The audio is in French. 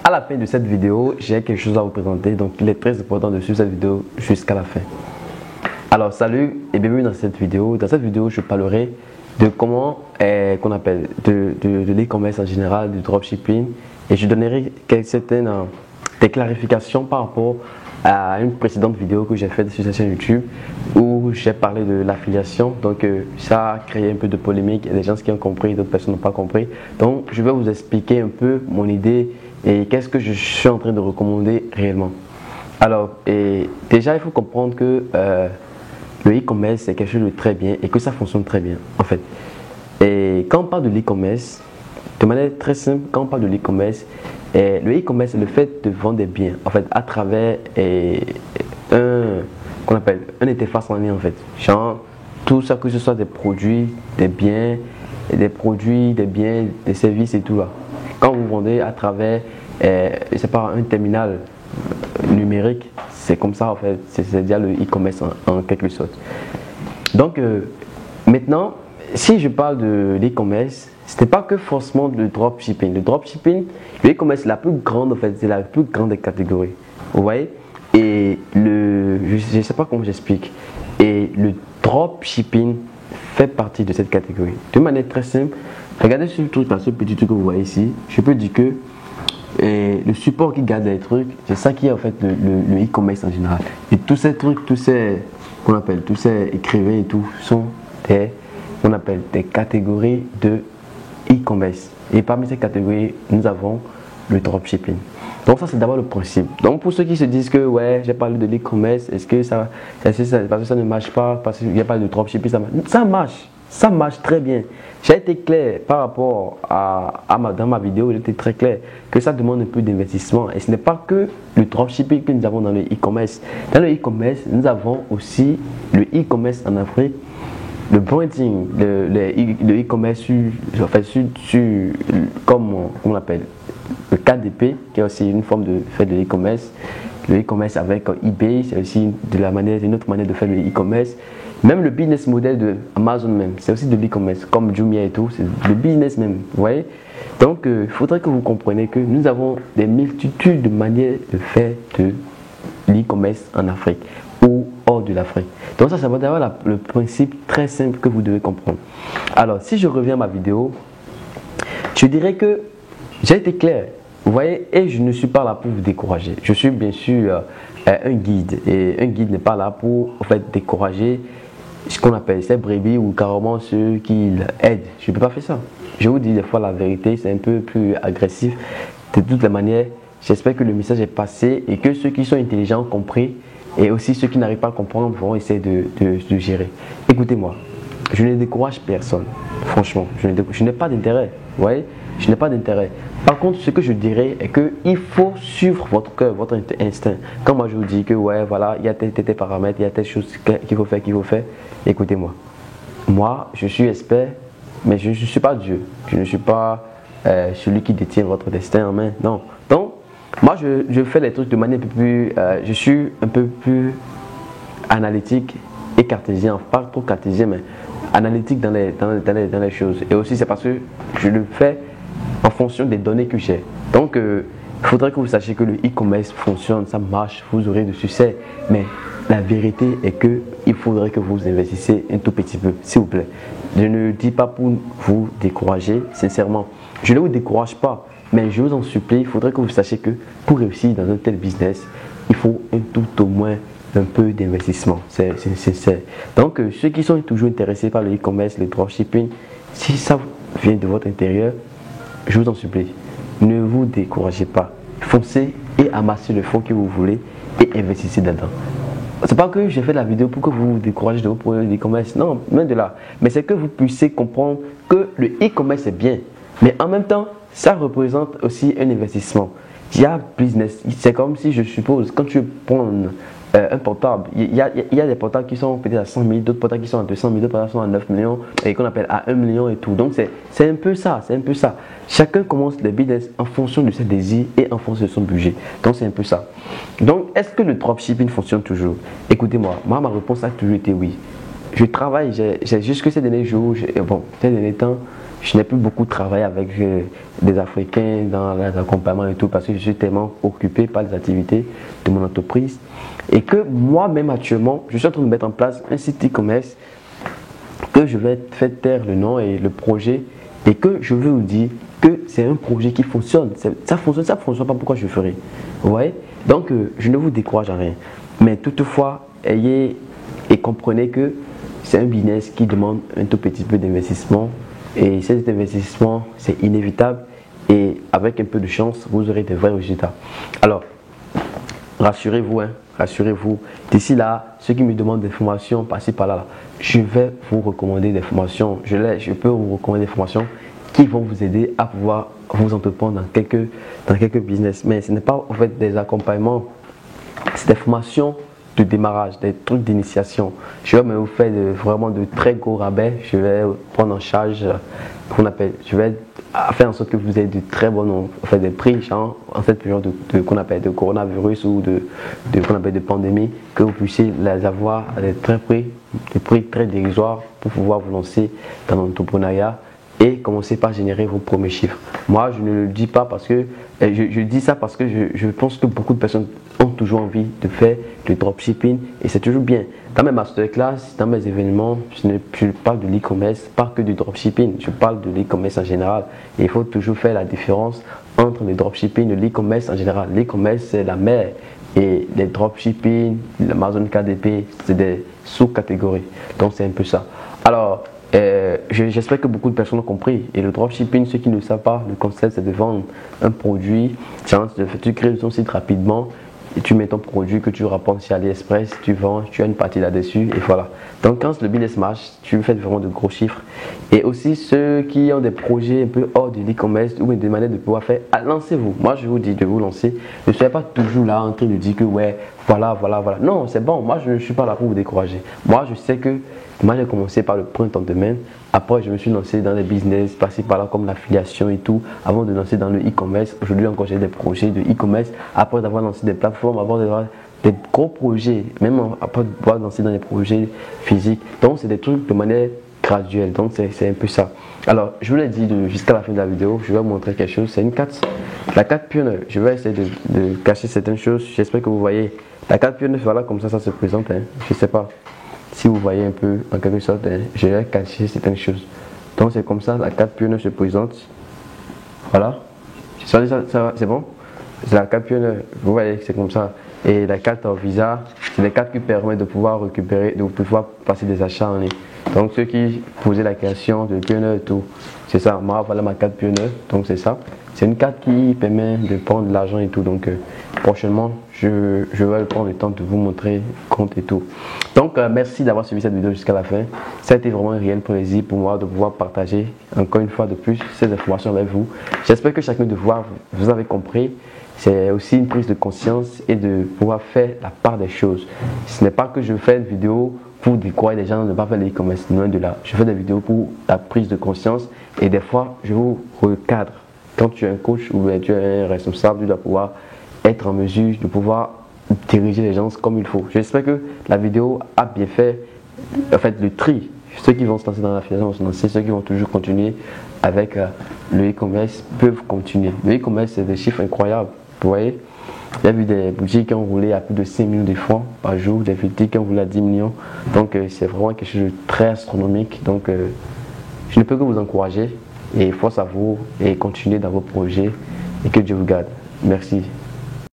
À la fin de cette vidéo, j'ai quelque chose à vous présenter, donc il est très important de suivre cette vidéo jusqu'à la fin. Alors salut et bienvenue dans cette vidéo. Dans cette vidéo, je parlerai de comment qu'on appelle de l'e-commerce en général, du dropshipping, et je donnerai certaines des clarifications par rapport à une précédente vidéo que j'ai faite sur cette chaîne YouTube où j'ai parlé de l'affiliation. Donc ça a créé un peu de polémique, il y a des gens qui ont compris, d'autres personnes n'ont pas compris. Donc je vais vous expliquer un peu mon idée et qu'est-ce que je suis en train de recommander réellement. Alors déjà il faut comprendre que le e-commerce c'est quelque chose de très bien et que ça fonctionne très bien en fait. Et quand on parle de l'e-commerce, de manière très simple, quand on parle de l'e-commerce, le e-commerce c'est le fait de vendre des biens en fait à travers qu'on appelle un interface en ligne en fait. Genre tout ça, que ce soit des produits, des biens, des services et tout là. Quand vous vendez à travers c'est pas un terminal numérique, c'est comme ça en fait, c'est déjà le e-commerce en quelque sorte. Donc maintenant, si je parle de l'e-commerce, ce n'est pas que forcément le dropshipping. Le dropshipping, le e-commerce, la plus grande en fait, c'est la plus grande des catégories. Vous voyez? Et je ne sais pas comment j'explique. Et le dropshipping fait partie de cette catégorie. De manière très simple, regardez ce truc là, ce petit truc que vous voyez ici. Je peux dire que le support qui garde les trucs, c'est ça qui est en fait le e-commerce en général. Et tous ces trucs, tous ces écrivains et tout sont qu'on appelle des catégories de e-commerce. Et parmi ces catégories, nous avons le dropshipping. Donc ça c'est d'abord le principe. Donc pour ceux qui se disent que ouais, j'ai parlé de l'e-commerce, est-ce que ça parce que ça ne marche pas, parce qu'il n'y a pas de dropshipping, ça marche très bien. J'ai été clair par rapport dans ma vidéo, j'étais très clair que ça demande un peu d'investissement. Et ce n'est pas que le dropshipping que nous avons dans le e-commerce. Dans le e-commerce, nous avons aussi le e-commerce en Afrique, le branding, le e-commerce comme on appelle le KDP, qui est aussi une forme de faire de l'e-commerce. Le e-commerce avec eBay, c'est aussi une autre manière de faire le e-commerce. Même le business model de Amazon même, c'est aussi de l'e-commerce, comme Jumia et tout, c'est le business même, vous voyez. Donc, il faudrait que vous compreniez que nous avons des multitudes de manières de faire de l'e-commerce en Afrique ou hors de l'Afrique. Donc ça va d'avoir le principe très simple que vous devez comprendre. Alors, si je reviens à ma vidéo, je dirais que j'ai été clair, vous voyez, et je ne suis pas là pour vous décourager. Je suis bien sûr un guide, et un guide n'est pas là pour en fait décourager ce qu'on appelle ces brebis ou carrément ceux qui aident. Je ne peux pas faire ça. Je vous dis des fois la vérité, c'est un peu plus agressif. De toutes les manières, j'espère que le message est passé et que ceux qui sont intelligents ont compris et aussi ceux qui n'arrivent pas à comprendre vont essayer de gérer. Écoutez-moi, je ne décourage personne. Franchement, je n'ai pas d'intérêt. Vous voyez, je n'ai pas d'intérêt. Par contre, ce que je dirais est qu'il faut suivre votre cœur, votre instinct. Quand moi je vous dis que ouais, voilà, il y a tel paramètres, il y a telle chose qu'il faut faire, écoutez-moi. Moi, je suis expert, mais je ne suis pas Dieu. Je ne suis pas celui qui détient votre destin en main. Non. Donc, moi, je fais les trucs de manière un peu plus... je suis un peu plus analytique et cartésien. Pas trop cartésien, mais analytique dans les choses. Et aussi, c'est parce que je le fais en fonction des données que j'ai. Donc, il faudrait que vous sachiez que le e-commerce fonctionne, ça marche, vous aurez du succès. Mais la vérité est qu'il faudrait que vous investissiez un tout petit peu, s'il vous plaît. Je ne dis pas pour vous décourager, sincèrement. Je ne vous décourage pas, mais je vous en supplie, il faudrait que vous sachiez que pour réussir dans un tel business, il faut tout au moins un peu d'investissement. C'est sincère. Donc, ceux qui sont toujours intéressés par le e-commerce, le dropshipping, si ça vient de votre intérieur, je vous en supplie, ne vous découragez pas. Foncez et amassez le fonds que vous voulez et investissez dedans. C'est pas que j'ai fait la vidéo pour que vous vous découragez de vos projets d'e-commerce, non, même de là. Mais c'est que vous puissiez comprendre que le e-commerce est bien. Mais en même temps, ça représente aussi un investissement. Il y a business. C'est comme si, je suppose, quand tu prends un portable, il y a des portables qui sont peut-être à 100 000, d'autres portables qui sont à 200 000, d'autres portables qui sont à 9 millions et qu'on appelle à 1 million et tout. Donc c'est un peu ça, Chacun commence le business en fonction de ses désirs et en fonction de son budget. Donc c'est un peu ça. Donc est-ce que le dropshipping fonctionne toujours? Écoutez-moi, moi ma réponse a toujours été oui. Je travaille, j'ai jusque ces derniers jours, ces derniers temps, je n'ai plus beaucoup travaillé avec des Africains dans l'accompagnement et tout parce que je suis tellement occupé par les activités de mon entreprise. Et que moi-même actuellement, je suis en train de mettre en place un site e-commerce que je vais faire taire le nom et le projet et que je veux vous dire que c'est un projet qui fonctionne. Ça fonctionne pas, pourquoi je le ferai? Vous voyez? Donc, je ne vous décourage à rien. Mais toutefois, ayez et comprenez que c'est un business qui demande un tout petit peu d'investissement. Et cet investissement, c'est inévitable. Et avec un peu de chance, vous aurez de vrais résultats. Alors, rassurez-vous, hein, rassurez-vous. D'ici là, ceux qui me demandent des formations, par-ci, par-là, je vais vous recommander des formations. Je peux vous recommander des formations qui vont vous aider à pouvoir vous entreprendre dans quelques business. Mais ce n'est pas en fait des accompagnements, c'est des formations de démarrage, des trucs d'initiation. Je vais même vous faire vraiment de très gros rabais. Je vais prendre en charge, je vais faire en sorte que vous ayez de très bons des prix genre, en cette période qu'on appelle de coronavirus ou qu'on appelle de pandémie, que vous puissiez les avoir à des prix très dérisoires pour pouvoir vous lancer dans l'entrepreneuriat et commencer par générer vos premiers chiffres. Moi, je ne le dis pas parce que, je dis ça parce que je pense que beaucoup de personnes ont toujours envie de faire du dropshipping et c'est toujours bien. Dans mes masterclass, dans mes événements, je parle de l'e-commerce, pas que du dropshipping, je parle de l'e-commerce en général. Et il faut toujours faire la différence entre le dropshipping et l'e-commerce en général. L'e-commerce, c'est la mère et les dropshipping, l'Amazon KDP, c'est des sous-catégories. Donc, c'est un peu ça. Alors, j'espère que beaucoup de personnes ont compris. Et le dropshipping, ceux qui ne savent pas, le concept c'est de vendre un produit. Tu crées ton site rapidement et tu mets ton produit que tu rapportes chez AliExpress, tu vends, tu as une partie là-dessus et voilà. Donc quand le business marche, tu fais vraiment de gros chiffres. Et aussi ceux qui ont des projets un peu hors de l'e-commerce ou des manières de pouvoir faire, lancez-vous. Moi je vous dis de vous lancer. Ne soyez pas toujours là en train de dire que ouais, voilà. Non, c'est bon, moi je ne suis pas là pour vous décourager. Moi je sais que moi j'ai commencé par le printemps de main. Après je me suis lancé dans les business par-ci par-là comme l'affiliation et tout. Avant de lancer dans le e-commerce, aujourd'hui encore j'ai des projets de e-commerce. Après d'avoir lancé des plateformes, avant d'avoir des gros projets, même après de pouvoir lancer dans des projets physiques. Donc c'est des trucs de manière graduelle. Donc c'est un peu ça. Alors je vous l'ai dit jusqu'à la fin de la vidéo, je vais vous montrer quelque chose. C'est une carte. La carte Pionnier. Je vais essayer de cacher certaines choses. J'espère que vous voyez. La carte Pionnier, voilà comme ça se présente. Hein. Je sais pas. Si vous voyez un peu, en quelque sorte, je vais cacher certaines choses. Donc c'est comme ça, la carte Pionnier se présente. Voilà. C'est bon? C'est la carte Pionnier. Vous voyez, c'est comme ça. Et la carte Visa, c'est des cartes qui permettent de pouvoir récupérer, de pouvoir passer des achats en ligne. Donc ceux qui posaient la question de Pionnier et tout, c'est ça. Moi, voilà ma carte Pionnier. Donc c'est ça. C'est une carte qui permet de prendre de l'argent et tout. Donc prochainement, je vais prendre le temps de vous montrer le compte et tout. Donc merci d'avoir suivi cette vidéo jusqu'à la fin. Ça a été vraiment un réel plaisir pour moi de pouvoir partager encore une fois de plus ces informations avec vous. J'espère que chacun de vous avez compris. C'est aussi une prise de conscience et de pouvoir faire la part des choses. Ce n'est pas que je fais une vidéo pour décourager les gens de ne pas faire l'e-commerce, loin de là. Je fais des vidéos pour la prise de conscience et des fois je vous recadre. Quand tu es un coach ou tu es un responsable, tu dois pouvoir être en mesure de pouvoir diriger les gens comme il faut. J'espère que la vidéo a bien fait, en fait, le tri. Ceux qui vont se lancer dans la finance vont se lancer, ceux qui vont toujours continuer avec le e-commerce peuvent continuer. Le e-commerce, c'est des chiffres incroyables. Vous voyez, j'ai vu des boutiques qui ont roulé à plus de 5 millions de francs par jour, des boutiques qui ont roulé à 10 millions. Donc, c'est vraiment quelque chose de très astronomique. Donc, je ne peux que vous encourager et force à vous et continuer dans vos projets et que Dieu vous garde. Merci.